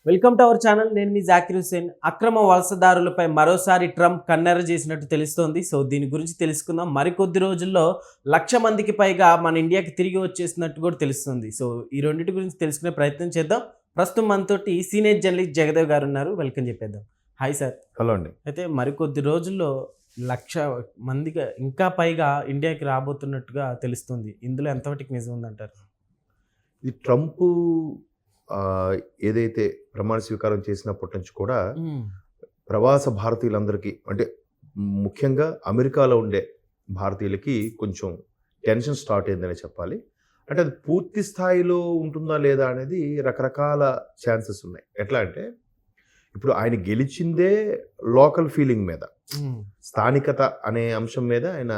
Welcome to our channel. నేను మీ జాకిర్ హుసేన్. అక్రమ వలసదారులపై మరోసారి ట్రంప్ కన్నెర చేసినట్టు తెలుస్తోంది. సో దీని గురించి తెలుసుకుందాం. మరికొద్ది రోజుల్లో 1,00,000 మందికి పైగా మన ఇండియాకి తిరిగి వచ్చేసినట్టు కూడా తెలుస్తుంది. సో ఈ రెండింటి గురించి తెలుసుకునే ప్రయత్నం చేద్దాం. ప్రస్తుతం మనతోటి సీనియర్ జర్నలిస్ట్ జగదేవ్ గారు ఉన్నారు. వెల్కమ్ చెప్పేద్దాం. Hi sir. హలో అండి. అయితే మరికొద్ది రోజుల్లో 1,00,000 మందికి ఇంకా పైగా ఇండియాకి రాబోతున్నట్టుగా తెలుస్తుంది. ఇందులో ఎంతవరకు నిజం ఉందంటారు? ఇది ట్రంప్ ఏదైతే ప్రమాణ స్వీకారం చేసినప్పటి నుంచి కూడా ప్రవాస భారతీయులందరికీ, అంటే ముఖ్యంగా అమెరికాలో ఉండే భారతీయులకి కొంచెం టెన్షన్ స్టార్ట్ అయిందనే చెప్పాలి. అంటే అది పూర్తి స్థాయిలో ఉంటుందా లేదా అనేది రకరకాల ఛాన్సెస్ ఉన్నాయి. ఎట్లా అంటే ఇప్పుడు ఆయన గెలిచిందే లోకల్ ఫీలింగ్ మీద, స్థానికత అనే అంశం మీద ఆయన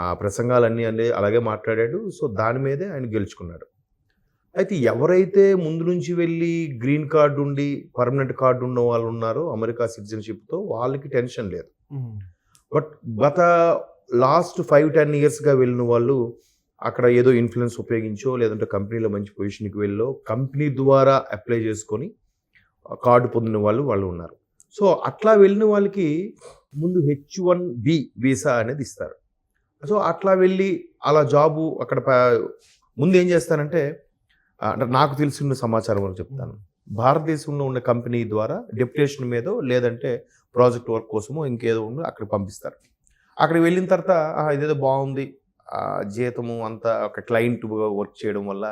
ఆ ప్రసంగాలన్నీ అలాగే మాట్లాడాడు. సో దాని మీదే ఆయన గెలుచుకున్నాడు. అయితే ఎవరైతే ముందు నుంచి వెళ్ళి గ్రీన్ కార్డు ఉండి పర్మనెంట్ కార్డు ఉన్న వాళ్ళు ఉన్నారో అమెరికా సిటిజన్షిప్తో, వాళ్ళకి టెన్షన్ లేదు. బట్ గత లాస్ట్ 5-10 ఇయర్స్గా వెళ్ళిన వాళ్ళు అక్కడ ఏదో ఇన్ఫ్లుయెన్స్ ఉపయోగించో, లేదంటే కంపెనీలో మంచి పొజిషన్కి వెళ్ళో, కంపెనీ ద్వారా అప్లై చేసుకొని కార్డు పొందిన వాళ్ళు ఉన్నారు. సో అట్లా వెళ్ళిన వాళ్ళకి ముందు H1B వీసా అనేది ఇస్తారు. సో అట్లా వెళ్ళి అలా జాబు అక్కడ ముందు ఏం చేస్తారంటే, అంటే నాకు తెలిసిన సమాచారం చెప్తాను. భారతదేశంలో ఉన్న కంపెనీ ద్వారా డెప్యుటేషన్ మీదో, లేదంటే ప్రాజెక్ట్ వర్క్ కోసమో ఇంకేదో ఉందో అక్కడ పంపిస్తారు. అక్కడికి వెళ్ళిన తర్వాత ఇదేదో బాగుంది, జీతము అంతా ఒక క్లయింట్ వర్క్ చేయడం వల్ల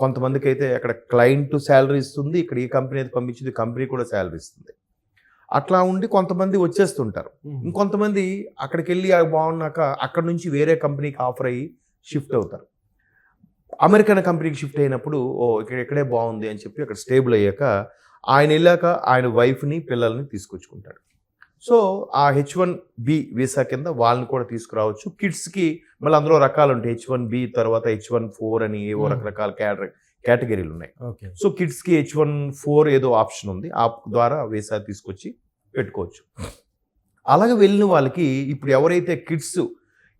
కొంతమందికి అయితే అక్కడ క్లయింట్ శాలరీ ఇస్తుంది, ఇక్కడ ఈ కంపెనీ అయితే పంపించింది కంపెనీ కూడా శాలరీ ఇస్తుంది. అట్లా ఉండి కొంతమంది వచ్చేస్తుంటారు. ఇంకొంతమంది అక్కడికి వెళ్ళి బాగున్నాక అక్కడ నుంచి వేరే కంపెనీకి ఆఫర్ అయ్యి షిఫ్ట్ అవుతారు. అమెరికన్ కంపెనీకి షిఫ్ట్ అయినప్పుడు ఇక్కడే బాగుంది అని చెప్పి అక్కడ స్టేబుల్ అయ్యాక ఆయన వెళ్ళాక ఆయన వైఫ్ని పిల్లల్ని తీసుకొచ్చుకుంటాడు. సో ఆ H1B వీసా కింద వాళ్ళని కూడా తీసుకురావచ్చు. కిడ్స్కి మళ్ళీ అందులో రకాలు ఉంటాయి. H1B తర్వాత H1-4 అని ఏవో రకరకాల కేటగిరీలు ఉన్నాయి. సో కిడ్స్కి H1-4 ఏదో ఆప్షన్ ఉంది, ఆ ద్వారా వీసా తీసుకొచ్చి పెట్టుకోవచ్చు. అలాగే వెళ్ళిన వాళ్ళకి ఇప్పుడు ఎవరైతే కిడ్స్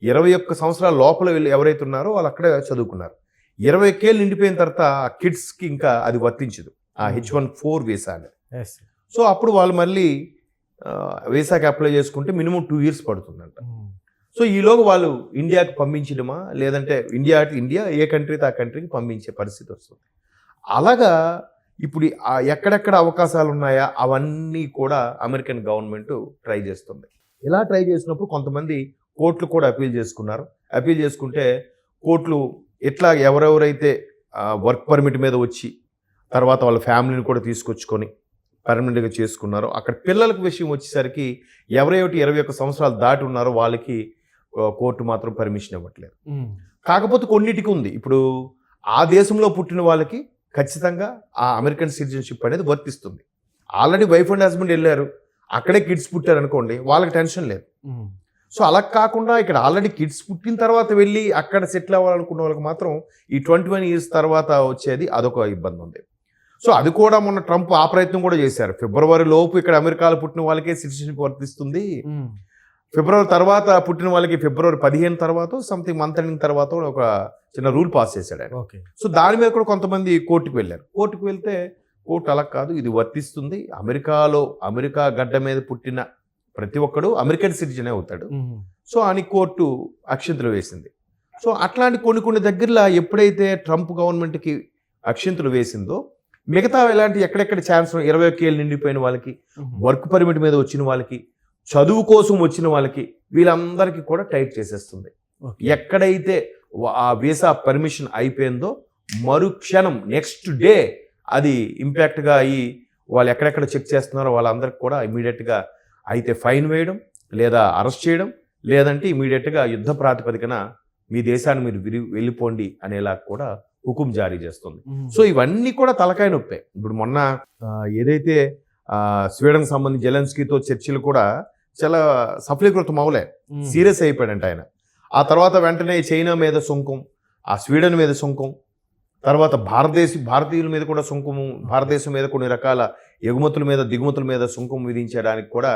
21 సంవత్సరాల లోపల వెళ్ళి ఎవరైతే ఉన్నారో వాళ్ళు అక్కడే చదువుకున్నారు. 21 ఏళ్ళు నిండిపోయిన తర్వాత ఆ కిడ్స్కి ఇంకా అది వర్తించదు, ఆ H1-4 వీసా అనేది. సో అప్పుడు వాళ్ళు మళ్ళీ వీసాకి అప్లై చేసుకుంటే మినిమం 2 years పడుతుందంట. సో ఈలోగా వాళ్ళు ఇండియాకి పంపించడమా, లేదంటే ఇండియా ఏ కంట్రీతో ఆ కంట్రీకి పంపించే పరిస్థితి వస్తుంది. అలాగా ఇప్పుడు ఎక్కడెక్కడ అవకాశాలు ఉన్నాయా అవన్నీ కూడా అమెరికన్ గవర్నమెంట్ ట్రై చేస్తుంది. ఇలా ట్రై చేసినప్పుడు కొంతమంది కోర్టులు కూడా అపీల్ చేసుకున్నారు. అపీల్ చేసుకుంటే కోర్టులు ఎట్లా ఎవరెవరైతే వర్క్ పర్మిట్ మీద వచ్చి తర్వాత వాళ్ళ ఫ్యామిలీని కూడా తీసుకొచ్చుకొని పర్మనెంట్గా చేసుకున్నారో, అక్కడ పిల్లలకు విషయం వచ్చేసరికి ఎవరైతే 21 సంవత్సరాలు దాటి ఉన్నారో వాళ్ళకి కోర్టు మాత్రం పర్మిషన్ ఇవ్వట్లేదు. కాకపోతే కొన్నిటికి ఉంది. ఇప్పుడు ఆ దేశంలో పుట్టిన వాళ్ళకి ఖచ్చితంగా ఆ అమెరికన్ సిటిజన్షిప్ అనేది వర్తిస్తుంది. ఆల్రెడీ వైఫ్ అండ్ హస్బెండ్ వెళ్ళారు, అక్కడే కిడ్స్ పుట్టారు అనుకోండి, వాళ్ళకి టెన్షన్ లేదు. సో అలా కాకుండా ఇక్కడ ఆల్రెడీ కిడ్స్ పుట్టిన తర్వాత వెళ్ళి అక్కడ సెటిల్ అవ్వాలనుకున్న వాళ్ళకి మాత్రం ఈ 21 years తర్వాత వచ్చేది అదొక ఇబ్బంది ఉంది. సో అది కూడా మొన్న ట్రంప్ ఆ ప్రయత్నం కూడా చేశారు. ఫిబ్రవరి లోపు ఇక్కడ అమెరికాలో పుట్టిన వాళ్ళకే సిటిజన్షిప్ వర్తిస్తుంది, ఫిబ్రవరి తర్వాత పుట్టిన వాళ్ళకి ఫిబ్రవరి 15 తర్వాత సంథింగ్ మంత్ ఎండింగ్ తర్వాత ఒక చిన్న రూల్ పాస్ చేశాడు ఆయన. సో దాని మీద కూడా కొంతమంది కోర్టుకు వెళ్ళారు. కోర్టుకు వెళ్తే కోర్టు అలా కాదు, ఇది వర్తిస్తుంది, అమెరికా గడ్డ మీద పుట్టిన ప్రతి ఒక్కడు అమెరికన్ సిటిజనే అవుతాడు. సో అని కోర్టు అక్షింతలు వేసింది. సో అట్లాంటి కొన్ని దగ్గరలో ఎప్పుడైతే ట్రంప్ గవర్నమెంట్కి అక్షింతలు వేసిందో, మిగతా ఇలాంటి ఎక్కడెక్కడ ఛాన్స్ 21 ఏళ్ళు నిండిపోయిన వాళ్ళకి, వర్క్ పర్మిట్ మీద వచ్చిన వాళ్ళకి, చదువు కోసం వచ్చిన వాళ్ళకి, వీళ్ళందరికీ కూడా టైట్ చేసేస్తుంది. ఎక్కడైతే ఆ వీసా పర్మిషన్ అయిపోయిందో మరుక్షణం నెక్స్ట్ డే అది ఇంపాక్ట్గా అయ్యి వాళ్ళు ఎక్కడెక్కడ చెక్ చేస్తున్నారో వాళ్ళందరికీ కూడా ఇమీడియట్గా అయితే ఫైన్ వేయడం, లేదా అరెస్ట్ చేయడం, లేదంటే ఇమీడియట్గా యుద్ధ ప్రాతిపదికన మీ దేశాన్ని మీరు వెళ్ళిపోండి అనేలా కూడా హుకుం జారీ చేస్తుంది. సో ఇవన్నీ కూడా తలకాయ నొప్పే. ఇప్పుడు మొన్న ఏదైతే స్వీడన్ సంబంధించి జెలెన్స్కీతో చర్చలు కూడా చాలా సఫలీకృతం అవలే, సీరియస్ అయిపోయాడంట ఆయన. ఆ తర్వాత వెంటనే చైనా మీద సుంకం, ఆ స్వీడన్ మీద సుంకం, తర్వాత భారతీయుల మీద కూడా సుంకము, భారతదేశం మీద కొన్ని రకాల ఎగుమతుల మీద దిగుమతుల మీద సుంకం విధించడానికి కూడా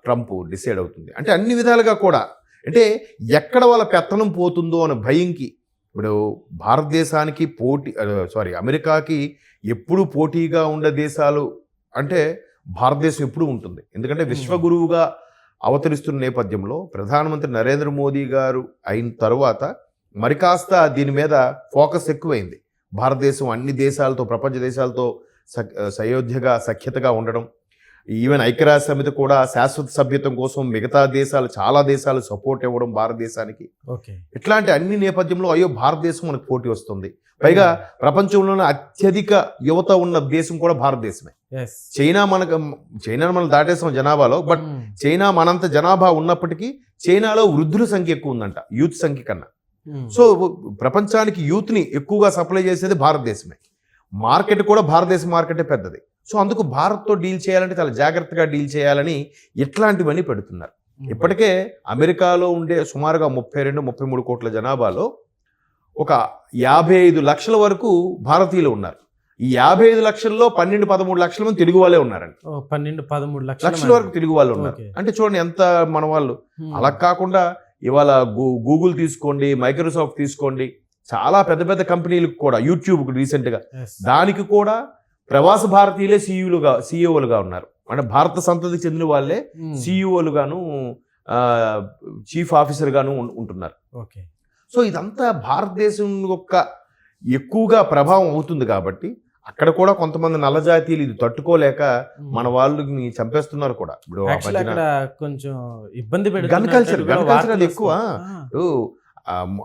ట్రంప్ డిసైడ్ అవుతుంది. అంటే అన్ని విధాలుగా కూడా, అంటే ఎక్కడ వాళ్ళ పెత్తనం పోతుందో అనే భయంకి ఇప్పుడు భారతదేశానికి అమెరికాకి ఎప్పుడు పోటీగా ఉండే దేశాలు అంటే భారతదేశం ఎప్పుడు ఉంటుంది. ఎందుకంటే విశ్వగురువుగా అవతరిస్తున్న నేపథ్యంలో ప్రధానమంత్రి నరేంద్ర మోదీ గారు అయిన తర్వాత మరి కాస్త దీని మీద ఫోకస్ ఎక్కువైంది. భారతదేశం అన్ని దేశాలతో, ప్రపంచ దేశాలతో సయోధ్యగా సఖ్యతగా ఉండడం, ఈవెన్ ఐక్యరాజ్య సమితి కూడా శాశ్వత సభ్యత్వం కోసం మిగతా దేశాలు, చాలా దేశాలు సపోర్ట్ ఇవ్వడం భారతదేశానికి. ఇట్లాంటి అన్ని నేపథ్యంలో అయ్యో భారతదేశం మనకు పోటీ వస్తుంది. పైగా ప్రపంచంలోనే అత్యధిక యువత ఉన్న దేశం కూడా భారతదేశమే. చైనా మనం దాటేసాం జనాభాలో, బట్ చైనా మనంత జనాభా ఉన్నప్పటికీ చైనాలో వృద్ధుల సంఖ్య ఎక్కువ ఉందంట యూత్ సంఖ్య కన్నా. సో ప్రపంచానికి యూత్ని ఎక్కువగా సప్లై చేసేది భారతదేశమే. మార్కెట్ కూడా భారతదేశ మార్కెటే పెద్దది. సో అందుకు భారత్తో డీల్ చేయాలంటే చాలా జాగ్రత్తగా డీల్ చేయాలని ఇట్లాంటివన్నీ పెడుతున్నారు. ఇప్పటికే అమెరికాలో ఉండే సుమారుగా 32-33 కోట్ల జనాభాలో ఒక 55 లక్షల వరకు భారతీయులు ఉన్నారు. ఈ 55 లక్షల్లో 12-13 లక్షల మంది తెలుగు వాళ్ళే ఉన్నారండి. 12-13 లక్షల వరకు తెలుగు వాళ్ళు ఉన్నారు. అంటే చూడండి ఎంత మన వాళ్ళు. అలా కాకుండా ఇవాళ గూగుల్ తీసుకోండి, మైక్రోసాఫ్ట్ తీసుకోండి, చాలా పెద్ద పెద్ద కంపెనీలకు కూడా, యూట్యూబ్ రీసెంట్గా దానికి కూడా ప్రవాస భారతీయులే సిఇఓలుగా ఉన్నారు. అంటే భారత సంతతికి చెందిన వాళ్ళే సిఇఓలుగాను, చీఫ్ ఆఫీసర్ గాను ఉంటున్నారు. సో ఇదంతా భారతదేశం యొక్క ఎక్కువగా ప్రభావం అవుతుంది కాబట్టి అక్కడ కూడా కొంతమంది నల్లజాతీయులు ఇది తట్టుకోలేక మన వాళ్ళని చంపేస్తున్నారు కూడా. ఇప్పుడు కొంచెం ఇబ్బంది గన్ కల్చర్ అది ఎక్కువ.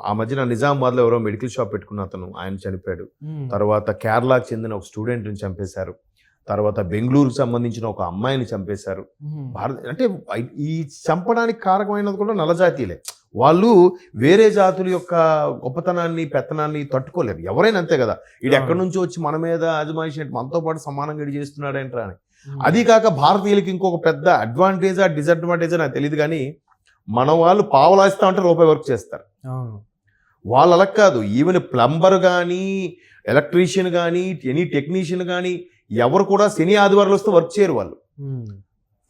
ఆ మధ్యన నిజామాబాద్లో ఎవరో మెడికల్ షాప్ పెట్టుకున్న అతను, ఆయన చనిపోయాడు. తర్వాత కేరళకు చెందిన ఒక స్టూడెంట్ని చంపేశారు. తర్వాత బెంగళూరుకు సంబంధించిన ఒక అమ్మాయిని చంపేశారు. అంటే ఈ చంపడానికి కారకమైనది కూడా నల్లజాతీయులే. వాళ్ళు వేరే జాతుల యొక్క గొప్పతనాన్ని, పెత్తనాన్ని తట్టుకోలేరు. ఎవరైనా అంతే కదా. ఇది ఎక్కడి నుంచి వచ్చి మన మీద అజమాయిషి మనతో పాటు సమానంగా ఇది చేస్తున్నాడేంట్రా అని. అది కాక భారతీయులకి ఇంకొక పెద్ద అడ్వాంటేజా డిసడ్వాంటేజా నాకు తెలియదు, కానీ మన వాళ్ళు పావులాయిస్తా ఉంటే రూపాయి వర్క్ చేస్తారు. వాళ్ళు అలా కాదు. ఈవెన్ ప్లంబర్ కానీ, ఎలక్ట్రీషియన్ కానీ, ఎనీ టెక్నీషియన్ కానీ ఎవరు కూడా శని ఆదివారాలు వస్తే వర్క్ చేయరు వాళ్ళు.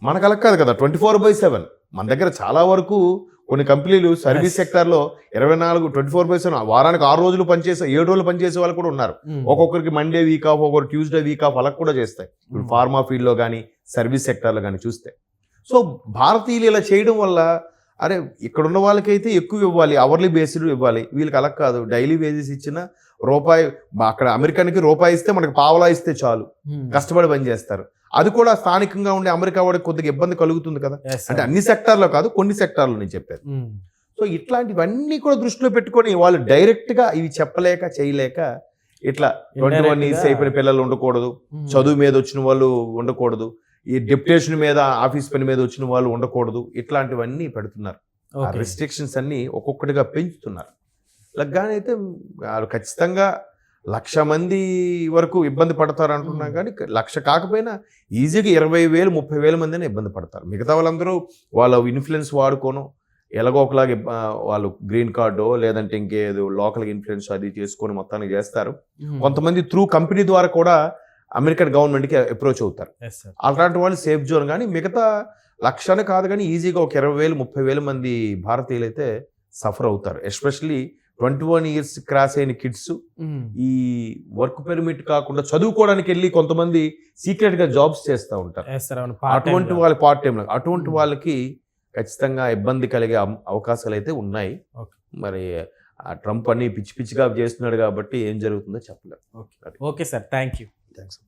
మనకు అలా కాదు కదా, 24/7. మన దగ్గర చాలా వరకు కొన్ని కంపెనీలు సర్వీస్ సెక్టార్లో 24/7 వారానికి 6 రోజులు పనిచేసే, 7 రోజులు పనిచేసే వాళ్ళు కూడా ఉన్నారు. ఒక్కొక్కరికి మండే వీక్ ఆఫ్, ఒక్కొక్కరు ట్యూస్డే వీక్ ఆఫ్, అలా కూడా చేస్తాయి. ఇప్పుడు ఫార్మా ఫీల్డ్లో కానీ, సర్వీస్ సెక్టార్లో కానీ చూస్తే. సో భారతీయులు ఇలా చేయడం వల్ల అరే ఇక్కడ ఉన్న వాళ్ళకైతే ఎక్కువ ఇవ్వాలి, అవర్లీ బేస్డ్ ఇవ్వాలి, వీళ్ళకి అలా కాదు. డైలీ వేజెస్ ఇచ్చిన రూపాయి, అక్కడ అమెరికానికి రూపాయి ఇస్తే మనకి పావలా ఇస్తే చాలు, కష్టపడి పని చేస్తారు. అది కూడా స్థానికంగా ఉండే అమెరికా వాడికి కొద్దిగా ఇబ్బంది కలుగుతుంది కదా. అంటే అన్ని సెక్టార్లో కాదు, కొన్ని సెక్టార్లో నేను చెప్పాను. సో ఇట్లాంటివన్నీ కూడా దృష్టిలో పెట్టుకొని వాళ్ళు డైరెక్ట్గా ఇవి చెప్పలేక చేయలేక ఇట్లా 21 ఇయర్స్ అయిపోయిన పిల్లలు ఉండకూడదు, చదువు మీద వచ్చిన వాళ్ళు ఉండకూడదు, ఈ డెప్యుటేషన్ మీద, ఆఫీస్ పని మీద వచ్చిన వాళ్ళు ఉండకూడదు, ఇట్లాంటివన్నీ పెడుతున్నారు. ఆ రెస్ట్రిక్షన్స్ అన్ని ఒక్కొక్కటిగా పెంచుతున్నారు. లగ్గానే అయితే ఖచ్చితంగా 1,00,000 మంది వరకు ఇబ్బంది పడతారు అంటున్నాం, కానీ 1,00,000 కాకపోయినా ఈజీగా 20,000, 30,000 మందినే ఇబ్బంది పడతారు. మిగతా వాళ్ళందరూ వాళ్ళ ఇన్ఫ్లుయెన్స్ వాడుకోను ఎలాగో ఒకలాగా వాళ్ళు గ్రీన్ కార్డో లేదంటే ఇంకేదో లోకల్ ఇన్ఫ్లుయెన్స్ అది చేసుకొని మొత్తానికి చేస్తారు. కొంతమంది త్రూ కంపెనీ ద్వారా కూడా అమెరికన్ గవర్నమెంట్కి అప్రోచ్ అవుతారు. అలాంటి వాళ్ళు సేఫ్ జోన్. కానీ మిగతా 1,00,000 కాదు, కానీ ఈజీగా ఒక 20,000, 30,000 మంది భారతీయులు అయితే సఫర్ అవుతారు. ఎస్పెషల్లీ 21 ఇయర్స్ క్రాస్ అయిన కిడ్స్ ఈ వర్క్ పెర్మిట్ కాకుండా చదువుకోవడానికి వెళ్ళి కొంతమంది సీక్రెట్ గా జాబ్స్ చేస్తూ ఉంటారు. అటువంటి వాళ్ళు పార్ట్ టైం, అటువంటి వాళ్ళకి ఖచ్చితంగా ఇబ్బంది కలిగే అవకాశాలు అయితే ఉన్నాయి. మరి ట్రంప్ అన్ని పిచ్చి పిచ్చిగా చేస్తున్నాడు కాబట్టి ఏం జరుగుతుందో చెప్పలేదు. Okay sir, thank you. Thanks.